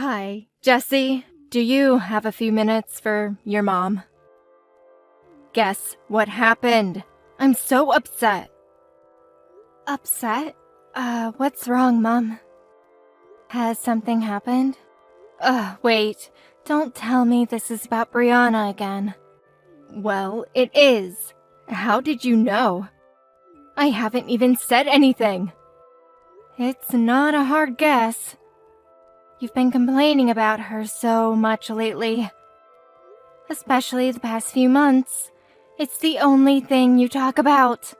Hi, Jesse. Do you have a few minutes for your mom? Guess what happened? I'm so upset. Upset? What's wrong, Mom? Has something happened? Wait. Don't tell me this is about Brianna again. Well, it is. How did you know? I haven't even said anything. It's not a hard guess. You've been complaining about her so much lately. Especially the past few months. It's the only thing you talk about.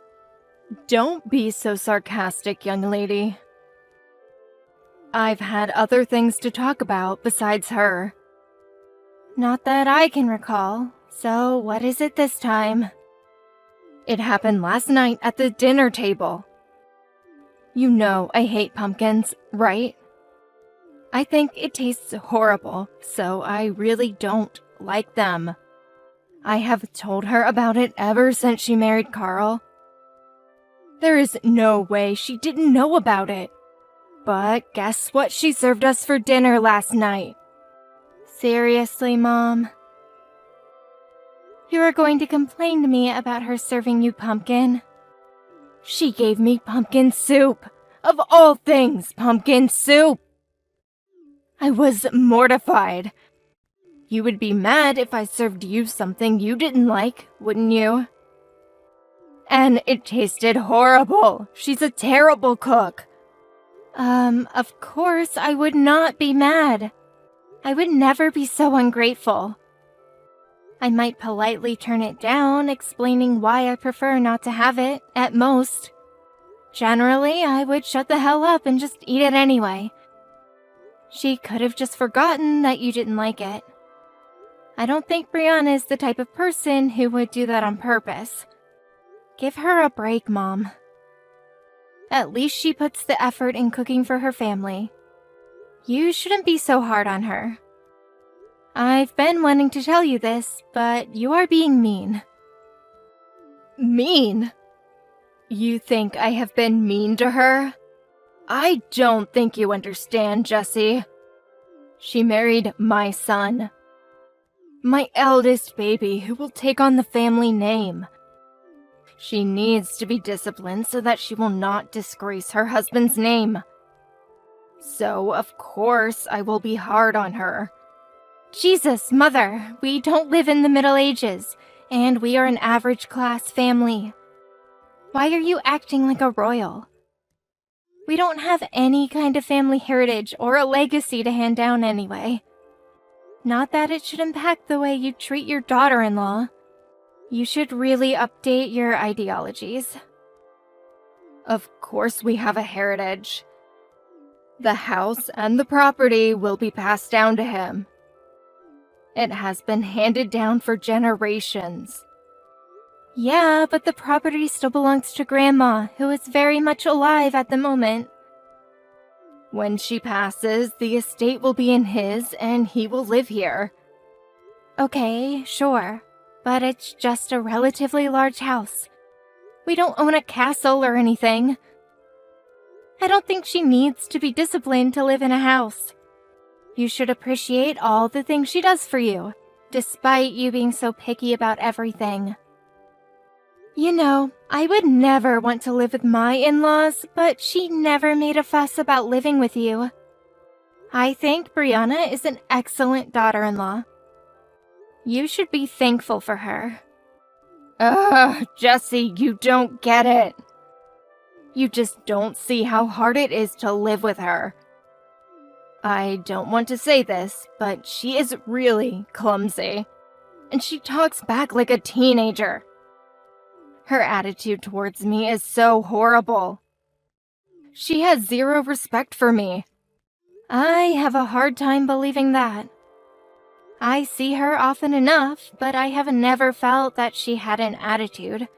Don't be so sarcastic, young lady. I've had other things to talk about besides her. Not that I can recall. So what is it this time? It happened last night at the dinner table. You know I hate pumpkins, right? I think it tastes horrible, so I really don't like them. I have told her about it ever since she married Carl. There is no way she didn't know about it. But guess what she served us for dinner last night? Seriously, Mom? You are going to complain to me about her serving you pumpkin? She gave me pumpkin soup. Of all things, pumpkin soup. I was mortified. You would be mad if I served you something you didn't like, wouldn't you? And it tasted horrible. She's a terrible cook. Of course I would not be mad. I would never be so ungrateful. I might politely turn it down, explaining why I prefer not to have it, at most. Generally, I would shut the hell up and just eat it anyway. She could have just forgotten that you didn't like it. I don't think Brianna is the type of person who would do that on purpose. Give her a break, Mom. At least she puts the effort in cooking for her family. You shouldn't be so hard on her. I've been wanting to tell you this, but you are being mean. Mean? You think I have been mean to her? I don't think you understand, Jesse. She married my son. My eldest baby who will take on the family name. She needs to be disciplined so that she will not disgrace her husband's name. So, of course, I will be hard on her. Jesus, Mother, we don't live in the Middle Ages, and we are an average-class family. Why are you acting like a royal? We don't have any kind of family heritage or a legacy to hand down anyway. Not that it should impact the way you treat your daughter-in-law. You should really update your ideologies. Of course we have a heritage. The house and the property will be passed down to him. It has been handed down for generations. Yeah, but the property still belongs to Grandma, who is very much alive at the moment. When she passes, the estate will be in his, and he will live here. Okay, sure, but it's just a relatively large house. We don't own a castle or anything. I don't think she needs to be disciplined to live in a house. You should appreciate all the things she does for you, despite you being so picky about everything. You know, I would never want to live with my in-laws, but she never made a fuss about living with you. I think Brianna is an excellent daughter-in-law. You should be thankful for her. Jesse, you don't get it. You just don't see how hard it is to live with her. I don't want to say this, but she is really clumsy. And she talks back like a teenager. Her attitude towards me is so horrible. She has zero respect for me. I have a hard time believing that. I see her often enough, but I have never felt that she had an attitude.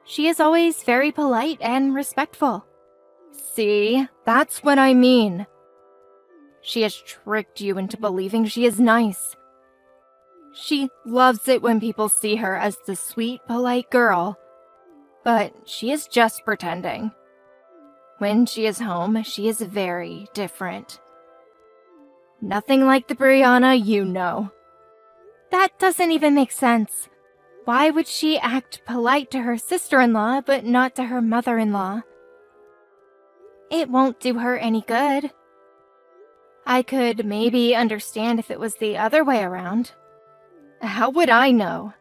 She is always very polite and respectful. See, that's what I mean. She has tricked you into believing she is nice. She loves it when people see her as the sweet, polite girl. But she is just pretending. When she is home, she is very different. Nothing like the Brianna you know. That doesn't even make sense. Why would she act polite to her sister-in-law but not to her mother-in-law? It won't do her any good. I could maybe understand if it was the other way around. How would I know?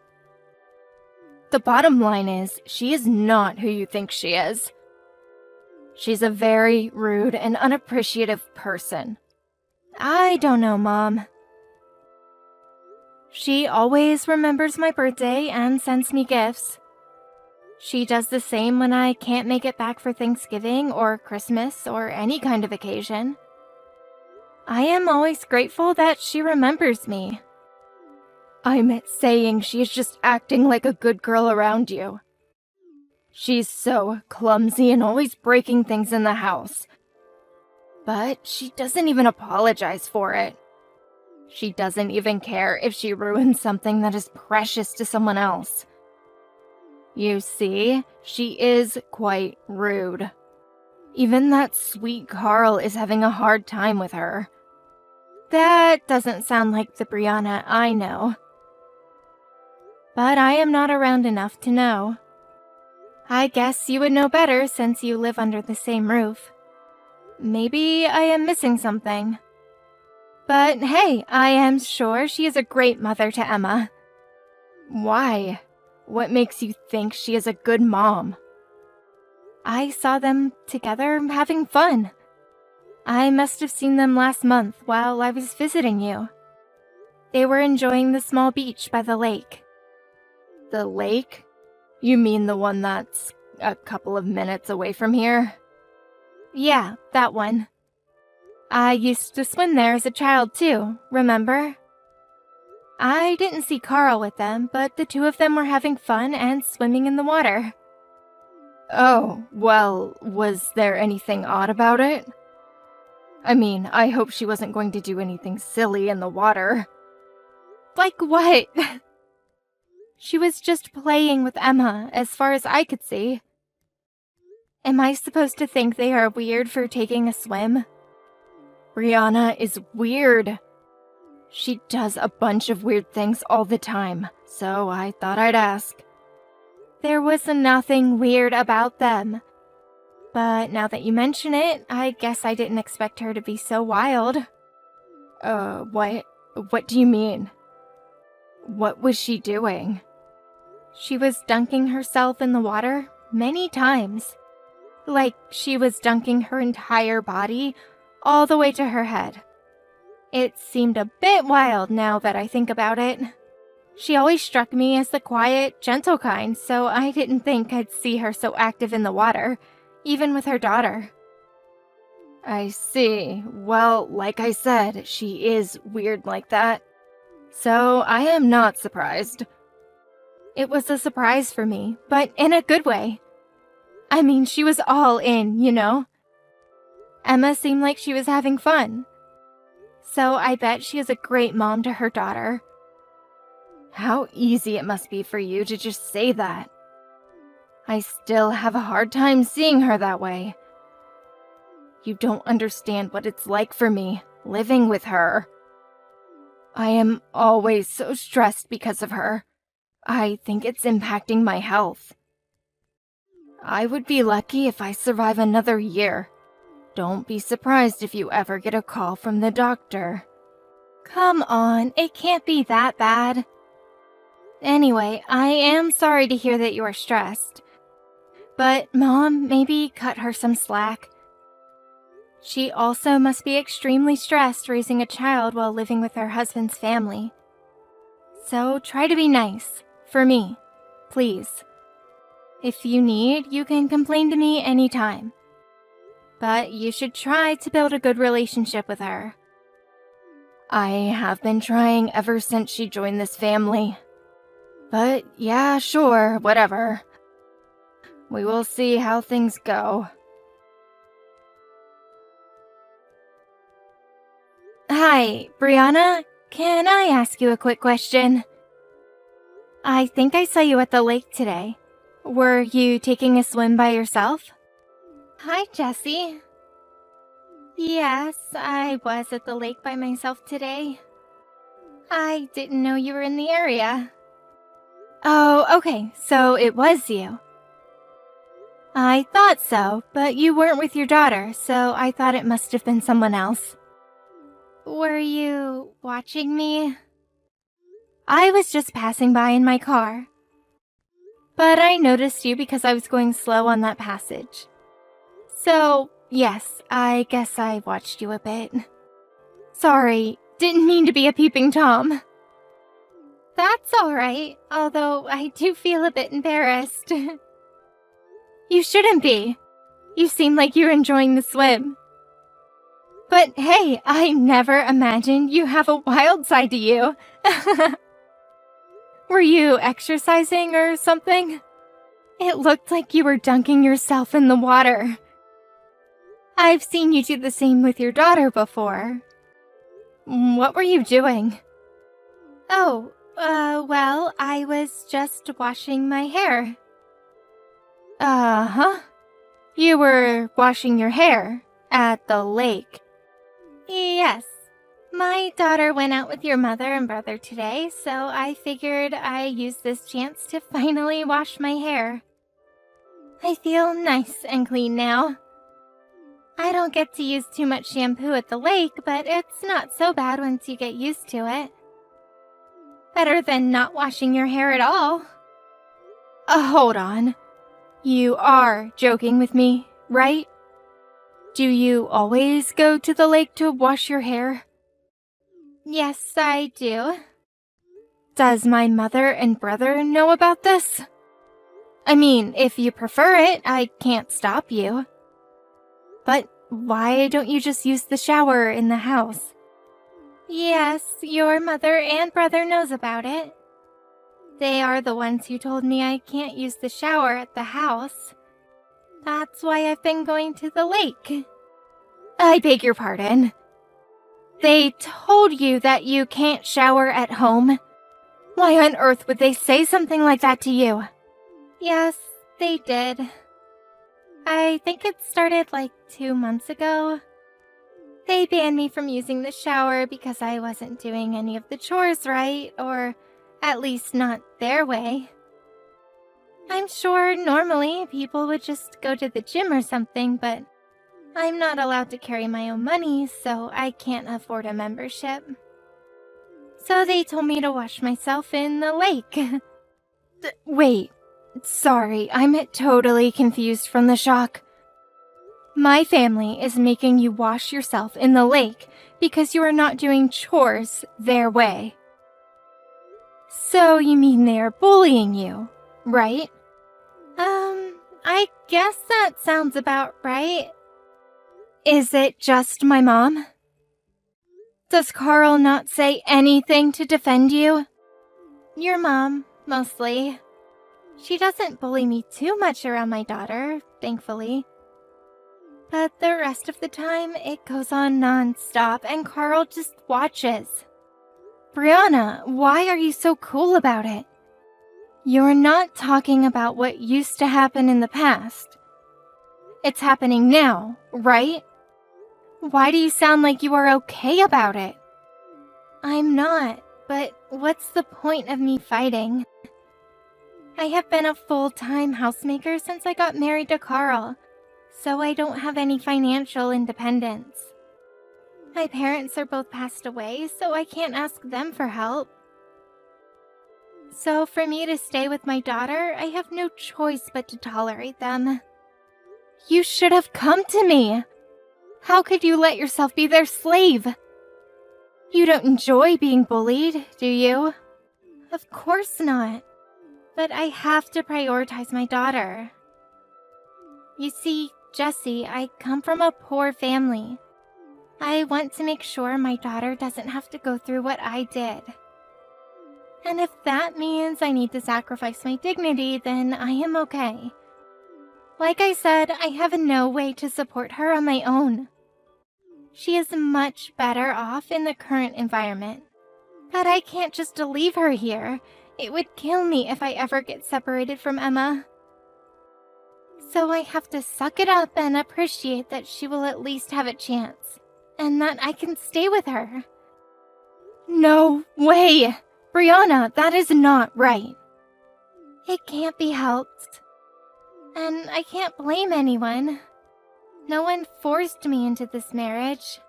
The bottom line is, she is not who you think she is. She's a very rude and unappreciative person. I don't know, Mom. She always remembers my birthday and sends me gifts. She does the same when I can't make it back for Thanksgiving or Christmas or any kind of occasion. I am always grateful that she remembers me. I'm saying she is just acting like a good girl around you. She's so clumsy and always breaking things in the house. But she doesn't even apologize for it. She doesn't even care if she ruins something that is precious to someone else. You see, she is quite rude. Even that sweet Carl is having a hard time with her. That doesn't sound like the Brianna I know. But I am not around enough to know. I guess you would know better since you live under the same roof. Maybe I am missing something. But hey, I am sure she is a great mother to Emma. Why? What makes you think she is a good mom? I saw them together having fun. I must have seen them last month while I was visiting you. They were enjoying the small beach by the lake. The lake? You mean the one that's a couple of minutes away from here? Yeah, that one. I used to swim there as a child too, remember? I didn't see Carl with them, but the two of them were having fun and swimming in the water. Oh, well, was there anything odd about it? I mean, I hope she wasn't going to do anything silly in the water. Like what? She was just playing with Emma, as far as I could see. Am I supposed to think they are weird for taking a swim? Brianna is weird. She does a bunch of weird things all the time, so I thought I'd ask. There was nothing weird about them. But now that you mention it, I guess I didn't expect her to be so wild. What do you mean? What was she doing? She was dunking herself in the water many times. Like she was dunking her entire body all the way to her head. It seemed a bit wild now that I think about it. She always struck me as the quiet, gentle kind, so I didn't think I'd see her so active in the water, even with her daughter. I see. Well, like I said, she is weird like that. So I am not surprised. It was a surprise for me, but in a good way. I mean, she was all in, you know? Emma seemed like she was having fun. So I bet she is a great mom to her daughter. How easy it must be for you to just say that. I still have a hard time seeing her that way. You don't understand what it's like for me, living with her. I am always so stressed because of her. I think it's impacting my health. I would be lucky if I survive another year. Don't be surprised if you ever get a call from the doctor. Come on, it can't be that bad. Anyway, I am sorry to hear that you are stressed. But Mom, maybe cut her some slack. She also must be extremely stressed raising a child while living with her husband's family. So try to be nice, for me, please. If you need, you can complain to me anytime. But you should try to build a good relationship with her. I have been trying ever since she joined this family. But yeah, sure, whatever. We will see how things go. Hi, Brianna. Can I ask you a quick question? I think I saw you at the lake today. Were you taking a swim by yourself? Hi, Jessie. Yes, I was at the lake by myself today. I didn't know you were in the area. Oh, okay, so it was you. I thought so, but you weren't with your daughter, so I thought it must have been someone else. Were you watching me? I was just passing by in my car. But I noticed you because I was going slow on that passage. So, yes, I guess I watched you a bit. Sorry, didn't mean to be a peeping Tom. That's alright, although I do feel a bit embarrassed. You shouldn't be. You seem like you're enjoying the swim. But hey, I never imagined you have a wild side to you. Were you exercising or something? It looked like you were dunking yourself in the water. I've seen you do the same with your daughter before. What were you doing? Oh, well, I was just washing my hair. Uh-huh. You were washing your hair at the lake. Yes. My daughter went out with your mother and brother today, so I figured I'd use this chance to finally wash my hair. I feel nice and clean now. I don't get to use too much shampoo at the lake, but it's not so bad once you get used to it. Better than not washing your hair at all. Hold on. You are joking with me, right? Do you always go to the lake to wash your hair? Yes, I do. Does my mother and brother know about this? I mean, if you prefer it, I can't stop you. But why don't you just use the shower in the house? Yes, your mother and brother knows about it. They are the ones who told me I can't use the shower at the house. That's why I've been going to the lake. I beg your pardon. They told you that you can't shower at home? Why on earth would they say something like that to you? Yes, they did. I think it started like 2 months ago. They banned me from using the shower because I wasn't doing any of the chores right, or at least not their way. I'm sure normally people would just go to the gym or something, but I'm not allowed to carry my own money, so I can't afford a membership. So they told me to wash myself in the lake. Wait, sorry, I'm totally confused from the shock. My family is making you wash yourself in the lake because you are not doing chores their way. So you mean they are bullying you, right? I guess that sounds about right. Is it just my mom? Does Carl not say anything to defend you? Your mom, mostly. She doesn't bully me too much around my daughter, thankfully. But the rest of the time, it goes on non-stop and Carl just watches. Brianna, why are you so cool about it? You're not talking about what used to happen in the past. It's happening now, right? Why do you sound like you are okay about it? I'm not, but what's the point of me fighting? I have been a full-time housemaker since I got married to Carl, so I don't have any financial independence. My parents are both passed away, so I can't ask them for help. So for me to stay with my daughter, I have no choice but to tolerate them. You should have come to me. How could you let yourself be their slave? You don't enjoy being bullied, do you? Of course not. But I have to prioritize my daughter. You see, Jessie, I come from a poor family. I want to make sure my daughter doesn't have to go through what I did. And if that means I need to sacrifice my dignity, then I am okay. Like I said, I have no way to support her on my own. She is much better off in the current environment. But I can't just leave her here. It would kill me if I ever get separated from Emma. So I have to suck it up and appreciate that she will at least have a chance, and that I can stay with her. No way! Brianna, that is not right. It can't be helped. And I can't blame anyone. No one forced me into this marriage.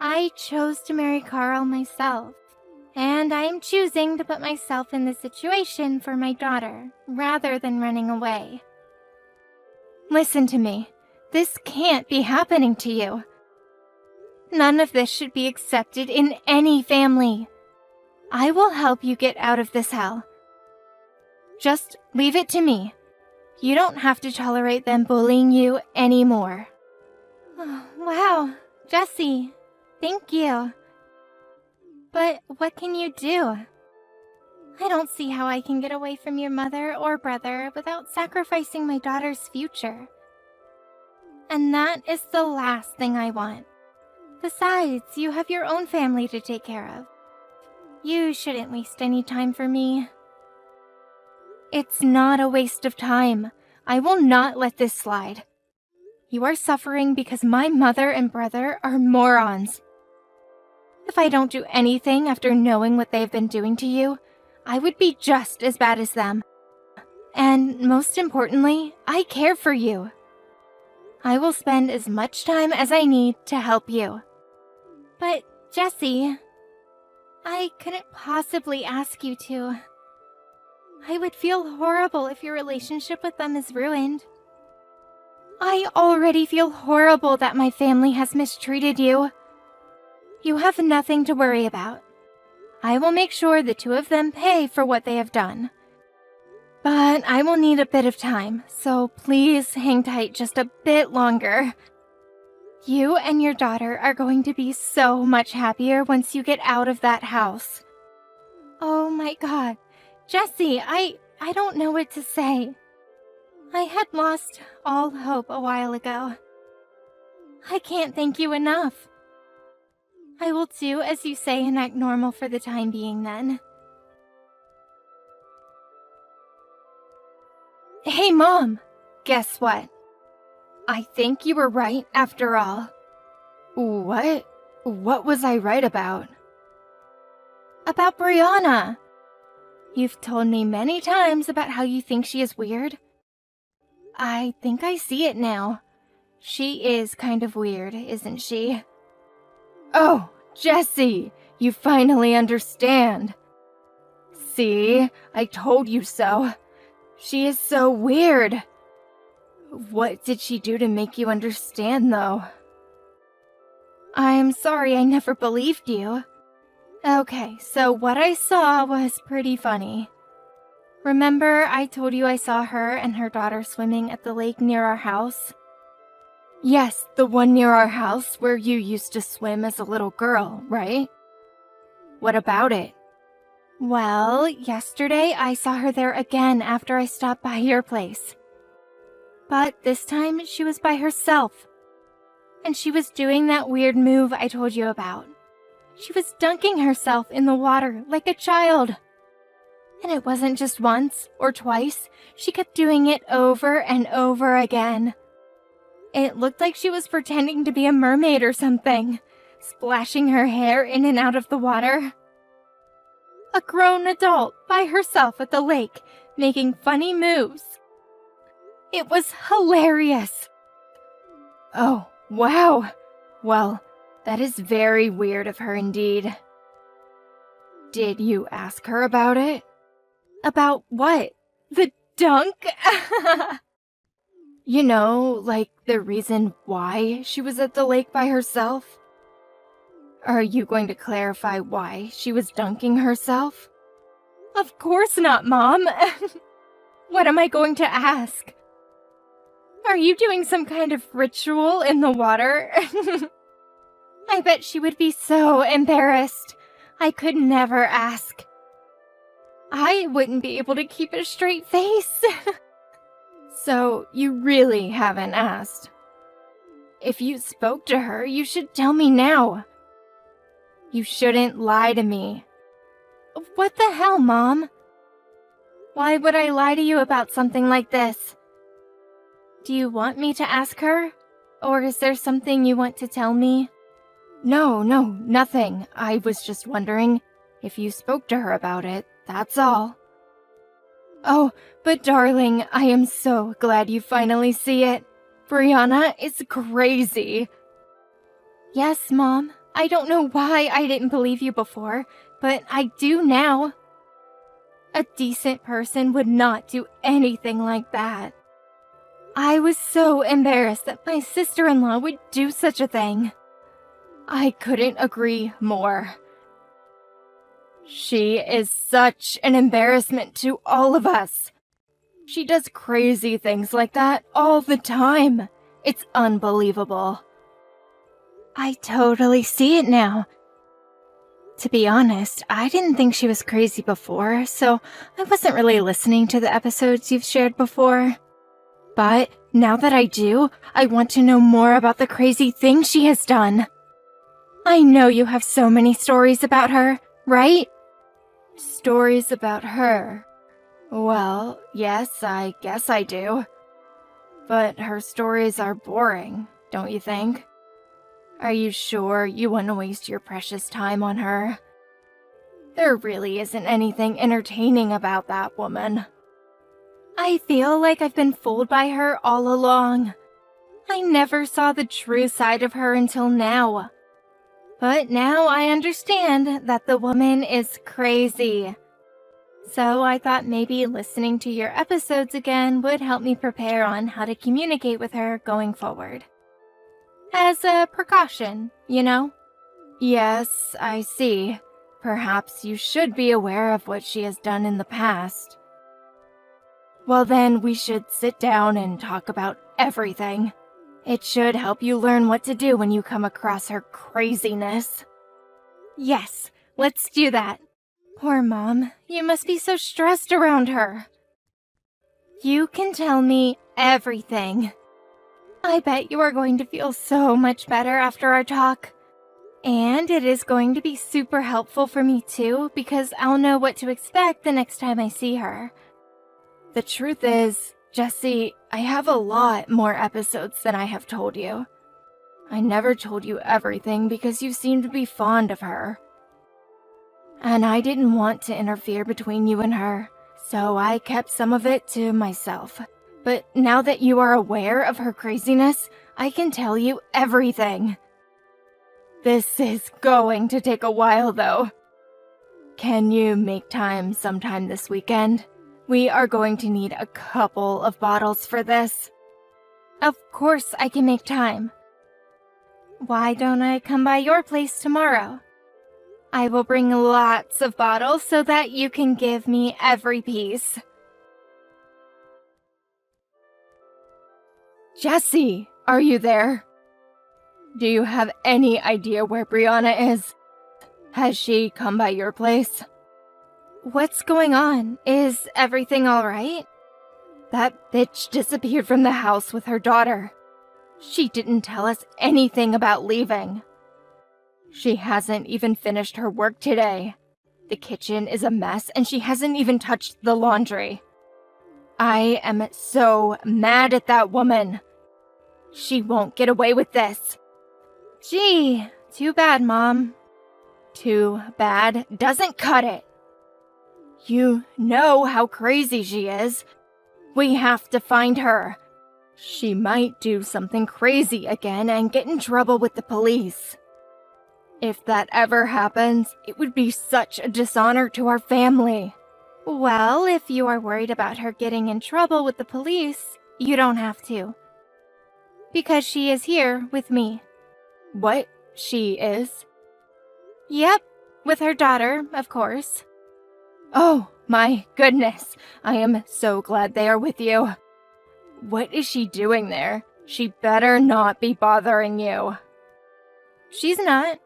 I chose to marry Carl myself, and I am choosing to put myself in this situation for my daughter, rather than running away. Listen to me. This can't be happening to you. None of this should be accepted in any family. I will help you get out of this hell. Just leave it to me. You don't have to tolerate them bullying you anymore. Oh, wow, Jesse, thank you. But what can you do? I don't see how I can get away from your mother or brother without sacrificing my daughter's future. And that is the last thing I want. Besides, you have your own family to take care of. You shouldn't waste any time for me. It's not a waste of time. I will not let this slide. You are suffering because my mother and brother are morons. If I don't do anything after knowing what they've been doing to you, I would be just as bad as them. And most importantly, I care for you. I will spend as much time as I need to help you. But, Jesse, I couldn't possibly ask you to. I would feel horrible if your relationship with them is ruined. I already feel horrible that my family has mistreated you. You have nothing to worry about. I will make sure the two of them pay for what they have done. But I will need a bit of time, so please hang tight just a bit longer. You and your daughter are going to be so much happier once you get out of that house. Oh my God. Jesse, I don't know what to say. I had lost all hope a while ago. I can't thank you enough. I will do as you say and act normal for the time being then. Hey, Mom! Guess what? I think you were right after all. What? What was I right about? About Brianna. You've told me many times about how you think she is weird. I think I see it now. She is kind of weird, isn't she? Oh, Jesse, you finally understand. See, I told you so. She is so weird. What did she do to make you understand, though? I'm sorry I never believed you. Okay, so what I saw was pretty funny. Remember I told you I saw her and her daughter swimming at the lake near our house? Yes, the one near our house where you used to swim as a little girl, right? What about it? Well, yesterday I saw her there again after I stopped by your place. But this time she was by herself. And she was doing that weird move I told you about. She was dunking herself in the water like a child. And it wasn't just once or twice. She kept doing it over and over again. It looked like she was pretending to be a mermaid or something, splashing her hair in and out of the water. A grown adult by herself at the lake, making funny moves. It was hilarious. Oh, wow. Well, that is very weird of her indeed. Did you ask her about it? About what? The dunk? You know, like the reason why she was at the lake by herself? Are you going to clarify why she was dunking herself? Of course not, Mom. What am I going to ask? Are you doing some kind of ritual in the water? I bet she would be so embarrassed. I could never ask. I wouldn't be able to keep a straight face. So, you really haven't asked. If you spoke to her, you should tell me now. You shouldn't lie to me. What the hell, Mom? Why would I lie to you about something like this? Do you want me to ask her? Or is there something you want to tell me? No, nothing. I was just wondering if you spoke to her about it, that's all. Oh, but darling, I am so glad you finally see it. Brianna is crazy. Yes, Mom. I don't know why I didn't believe you before, but I do now. A decent person would not do anything like that. I was so embarrassed that my sister-in-law would do such a thing. I couldn't agree more. She is such an embarrassment to all of us. She does crazy things like that all the time. It's unbelievable. I totally see it now. To be honest, I didn't think she was crazy before, so I wasn't really listening to the episodes you've shared before. But now that I do, I want to know more about the crazy things she has done. I know you have so many stories about her, right? Stories about her? Well, yes, I guess I do. But her stories are boring, don't you think? Are you sure you want to waste your precious time on her? There really isn't anything entertaining about that woman. I feel like I've been fooled by her all along. I never saw the true side of her until now. But now I understand that the woman is crazy. So I thought maybe listening to your episodes again would help me prepare on how to communicate with her going forward. As a precaution, you know? Yes, I see. Perhaps you should be aware of what she has done in the past. Well then, we should sit down and talk about everything. It should help you learn what to do when you come across her craziness. Yes, let's do that. Poor Mom, you must be so stressed around her. You can tell me everything. I bet you are going to feel so much better after our talk. And it is going to be super helpful for me too, because I'll know what to expect the next time I see her. The truth is, Jessie, I have a lot more episodes than I have told you. I never told you everything because you seem to be fond of her. And I didn't want to interfere between you and her, so I kept some of it to myself. But now that you are aware of her craziness, I can tell you everything. This is going to take a while, though. Can you make time sometime this weekend? We are going to need a couple of bottles for this. Of course I can make time. Why don't I come by your place tomorrow? I will bring lots of bottles so that you can give me every piece. Jessie, are you there? Do you have any idea where Brianna is? Has she come by your place? What's going on? Is everything all right? That bitch disappeared from the house with her daughter. She didn't tell us anything about leaving. She hasn't even finished her work today. The kitchen is a mess and she hasn't even touched the laundry. I am so mad at that woman. She won't get away with this. Gee, too bad, Mom. Too bad doesn't cut it. You know how crazy she is. We have to find her. She might do something crazy again and get in trouble with the police. If that ever happens, it would be such a dishonor to our family. Well, if you are worried about her getting in trouble with the police, you don't have to. Because she is here with me. What? She is? Yep, with her daughter, of course. Oh, my goodness. I am so glad they are with you. What is she doing there? She better not be bothering you. She's not.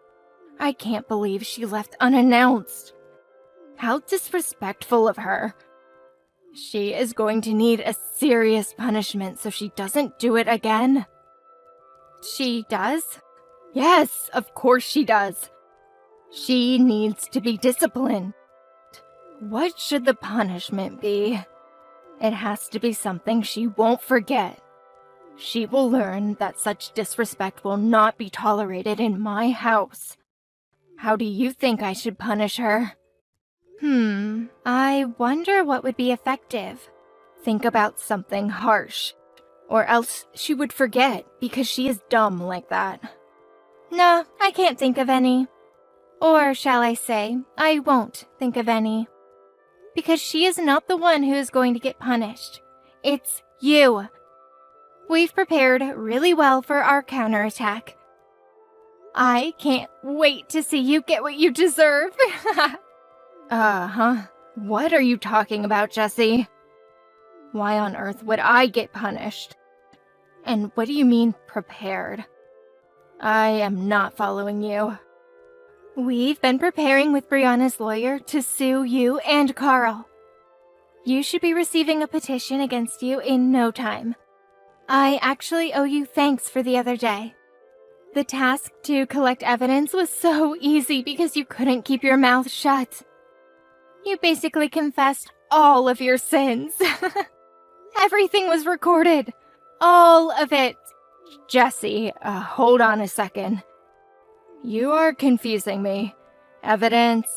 I can't believe she left unannounced. How disrespectful of her. She is going to need a serious punishment so she doesn't do it again. She does? Yes, of course she does. She needs to be disciplined. What should the punishment be? It has to be something she won't forget. She will learn that such disrespect will not be tolerated in my house. How do you think I should punish her? I wonder what would be effective. Think about something harsh, or else she would forget because she is dumb like that. No, I can't think of any. Or shall I say, I won't think of any. Because she is not the one who is going to get punished. It's you. We've prepared really well for our counterattack. I can't wait to see you get what you deserve. What are you talking about, Jessie? Why on earth would I get punished? And what do you mean, prepared? I am not following you. We've been preparing with Brianna's lawyer to sue you and Carl. You should be receiving a petition against you in no time. I actually owe you thanks for the other day. The task to collect evidence was so easy because you couldn't keep your mouth shut. You basically confessed all of your sins. Everything was recorded. All of it. Jessie, hold on a second. You are confusing me. Evidence?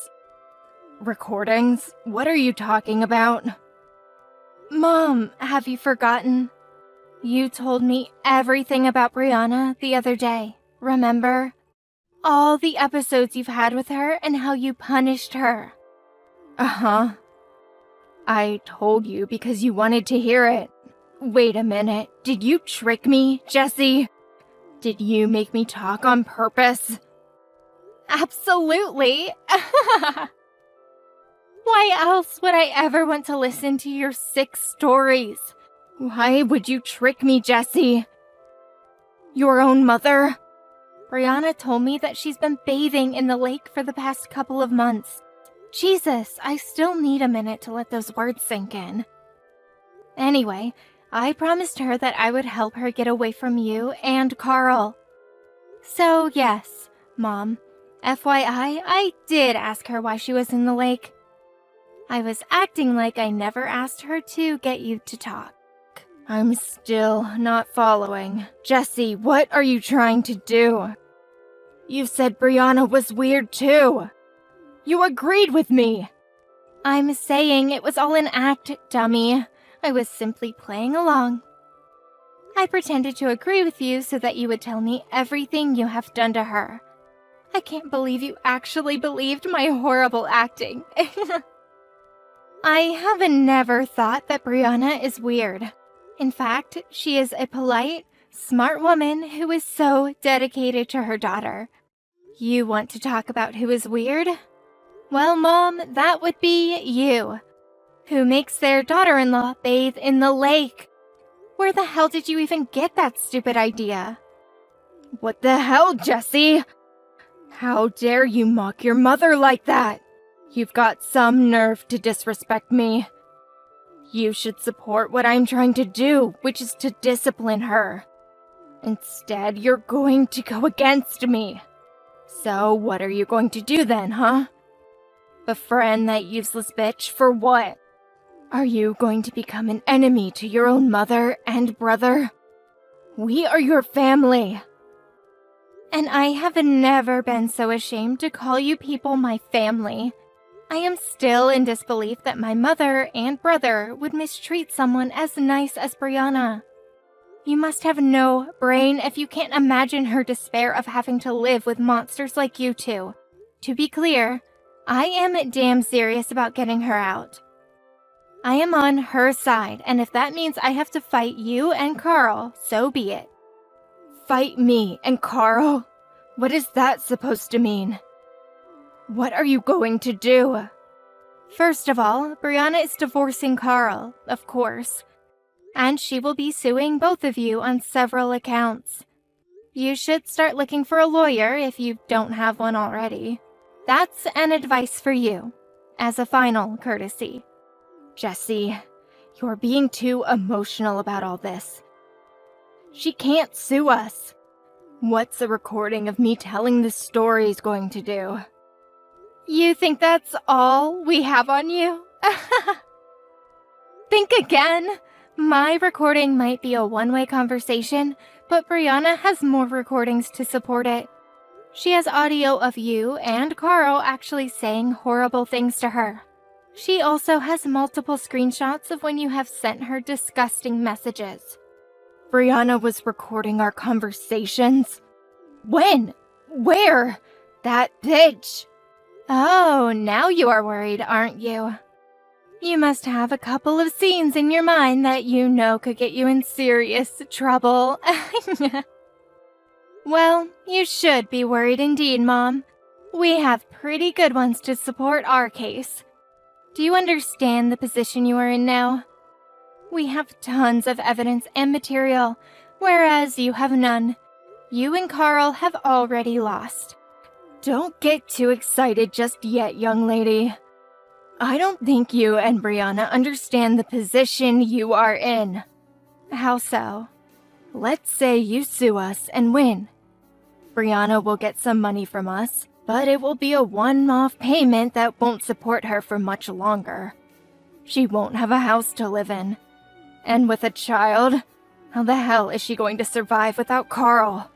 Recordings? What are you talking about? Mom, have you forgotten? You told me everything about Brianna the other day, remember? All the episodes you've had with her and how you punished her. I told you because you wanted to hear it. Wait a minute, did you trick me, Jessie? Did you make me talk on purpose? Absolutely! Why else would I ever want to listen to your sick stories? Why would you trick me, Jessie? Your own mother? Brianna told me that she's been bathing in the lake for the past couple of months. Jesus, I still need a minute to let those words sink in. Anyway, I promised her that I would help her get away from you and Carl. So yes, Mom, FYI, I did ask her why she was in the lake. I was acting like I never asked her to get you to talk. I'm still not following. Jessie, what are you trying to do? You said Brianna was weird too. You agreed with me. I'm saying it was all an act, dummy. I was simply playing along. I pretended to agree with you so that you would tell me everything you have done to her. I can't believe you actually believed my horrible acting. I have never thought that Brianna is weird. In fact, she is a polite, smart woman who is so dedicated to her daughter. You want to talk about who is weird? Well, Mom, that would be you. Who makes their daughter-in-law bathe in the lake? Where the hell did you even get that stupid idea? What the hell, Jessie? How dare you mock your mother like that? You've got some nerve to disrespect me. You should support what I'm trying to do, which is to discipline her. Instead, you're going to go against me. So, what are you going to do then, huh? Befriend that useless bitch for what? Are you going to become an enemy to your own mother and brother? We are your family. And I have never been so ashamed to call you people my family. I am still in disbelief that my mother and brother would mistreat someone as nice as Brianna. You must have no brain if you can't imagine her despair of having to live with monsters like you two. To be clear, I am damn serious about getting her out. I am on her side, and if that means I have to fight you and Carl, so be it. Fight me and Carl? What is that supposed to mean? What are you going to do? First of all, Brianna is divorcing Carl, of course. And she will be suing both of you on several accounts. You should start looking for a lawyer if you don't have one already. That's an advice for you, as a final courtesy. Jessie, you're being too emotional about all this. She can't sue us. What's a recording of me telling this story going to do? You think that's all we have on you? Think again. My recording might be a one-way conversation, but Brianna has more recordings to support it. She has audio of you and Carl actually saying horrible things to her. She also has multiple screenshots of when you have sent her disgusting messages. Brianna was recording our conversations? When? Where? That bitch! Oh, now you are worried, aren't you? You must have a couple of scenes in your mind that you know could get you in serious trouble. Well, you should be worried indeed, Mom. We have pretty good ones to support our case. Do you understand the position you are in now? We have tons of evidence and material, whereas you have none. You and Carl have already lost. Don't get too excited just yet, young lady. I don't think you and Brianna understand the position you are in. How so? Let's say you sue us and win. Brianna will get some money from us, but it will be a one-off payment that won't support her for much longer. She won't have a house to live in. And with a child, how the hell is she going to survive without Carl?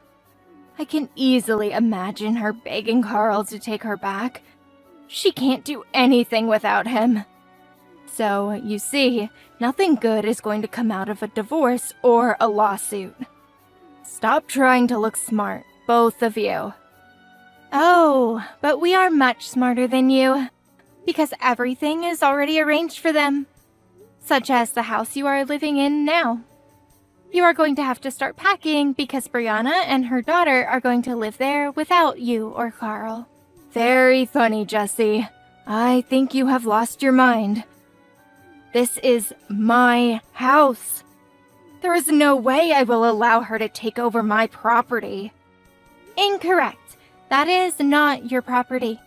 I can easily imagine her begging Carl to take her back. She can't do anything without him. So, you see, nothing good is going to come out of a divorce or a lawsuit. Stop trying to look smart, both of you. Oh, but we are much smarter than you, because everything is already arranged for them, such as the house you are living in now. You are going to have to start packing because Brianna and her daughter are going to live there without you or Carl. Very funny, Jessie. I think you have lost your mind. This is my house. There is no way I will allow her to take over my property. Incorrect. That is not your property.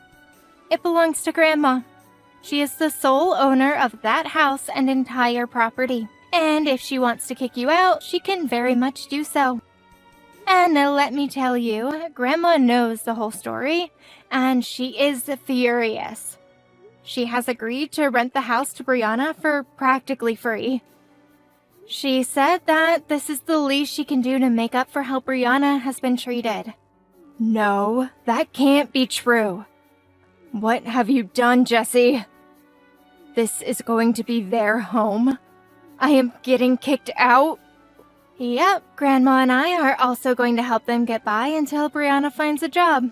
It belongs to Grandma. She is the sole owner of that house and entire property. And if she wants to kick you out, she can very much do so. And let me tell you, Grandma knows the whole story, and she is furious. She has agreed to rent the house to Brianna for practically free. She said that this is the least she can do to make up for how Brianna has been treated. No, that can't be true. What have you done, Jessie? This is going to be their home? I am getting kicked out? Yep, Grandma and I are also going to help them get by until Brianna finds a job.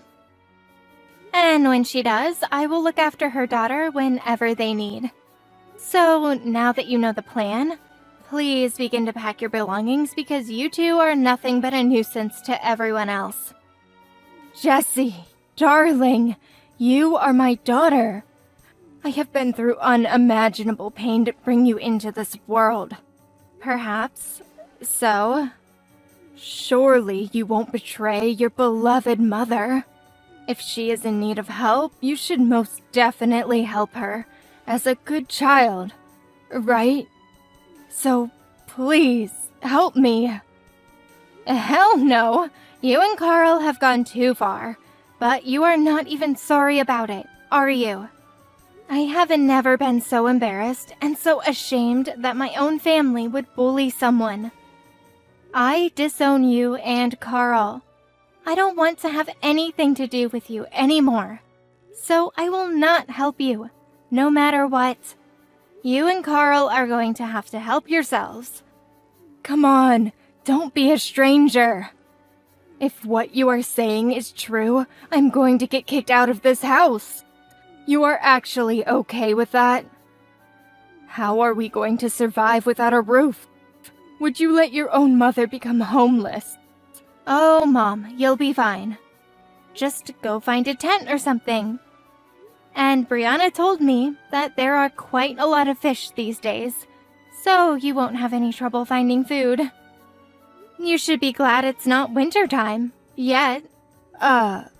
And when she does, I will look after her daughter whenever they need. So, now that you know the plan, please begin to pack your belongings because you two are nothing but a nuisance to everyone else. Jessie, darling, you are my daughter. I have been through unimaginable pain to bring you into this world. Perhaps so. Surely you won't betray your beloved mother. If she is in need of help, you should most definitely help her, as a good child, right? So, please, help me. Hell no! You and Carl have gone too far, but you are not even sorry about it, are you? I have never been so embarrassed and so ashamed that my own family would bully someone. I disown you and Carl. I don't want to have anything to do with you anymore. So I will not help you, no matter what. You and Carl are going to have to help yourselves. Come on, don't be a stranger. If what you are saying is true, I'm going to get kicked out of this house. You are actually okay with that? How are we going to survive without a roof? Would you let your own mother become homeless? Oh, Mom, you'll be fine. Just go find a tent or something. And Brianna told me that there are quite a lot of fish these days, so you won't have any trouble finding food. You should be glad it's not winter time yet.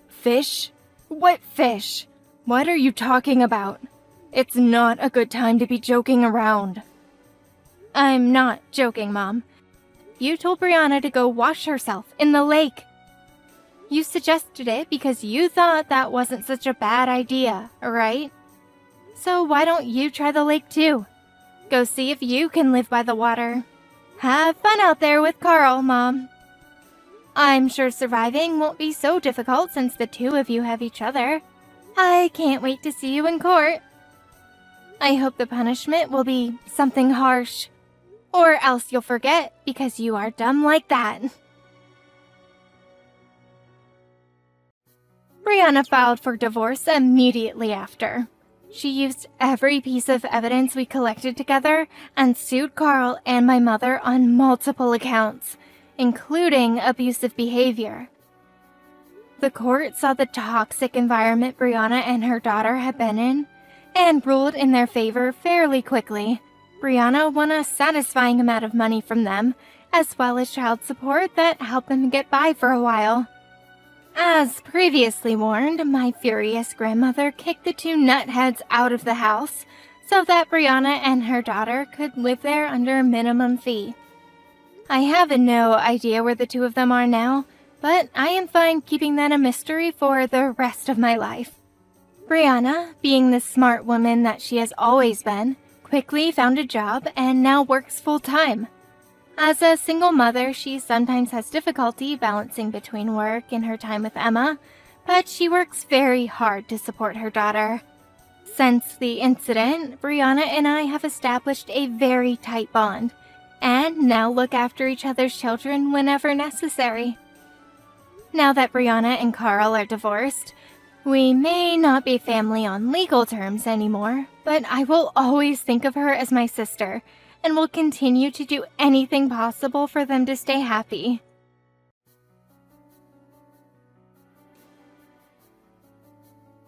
Fish? What fish? What are you talking about? It's not a good time to be joking around. I'm not joking, Mom. You told Brianna to go wash herself in the lake. You suggested it because you thought that wasn't such a bad idea, right? So why don't you try the lake too? Go see if you can live by the water. Have fun out there with Carl, Mom. I'm sure surviving won't be so difficult since the two of you have each other. I can't wait to see you in court. I hope the punishment will be something harsh. Or else you'll forget because you are dumb like that. Brianna filed for divorce immediately after. She used every piece of evidence we collected together and sued Carl and my mother on multiple accounts, including abusive behavior. The court saw the toxic environment Brianna and her daughter had been in and ruled in their favor fairly quickly. Brianna won a satisfying amount of money from them, as well as child support that helped them get by for a while. As previously warned, my furious grandmother kicked the two nutheads out of the house so that Brianna and her daughter could live there under a minimum fee. I have no idea where the two of them are now, but I am fine keeping that a mystery for the rest of my life. Brianna, being the smart woman that she has always been, quickly found a job and now works full-time. As a single mother, she sometimes has difficulty balancing between work and her time with Emma, but she works very hard to support her daughter. Since the incident, Brianna and I have established a very tight bond, and now look after each other's children whenever necessary. Now that Brianna and Carl are divorced, we may not be family on legal terms anymore, but I will always think of her as my sister, and will continue to do anything possible for them to stay happy.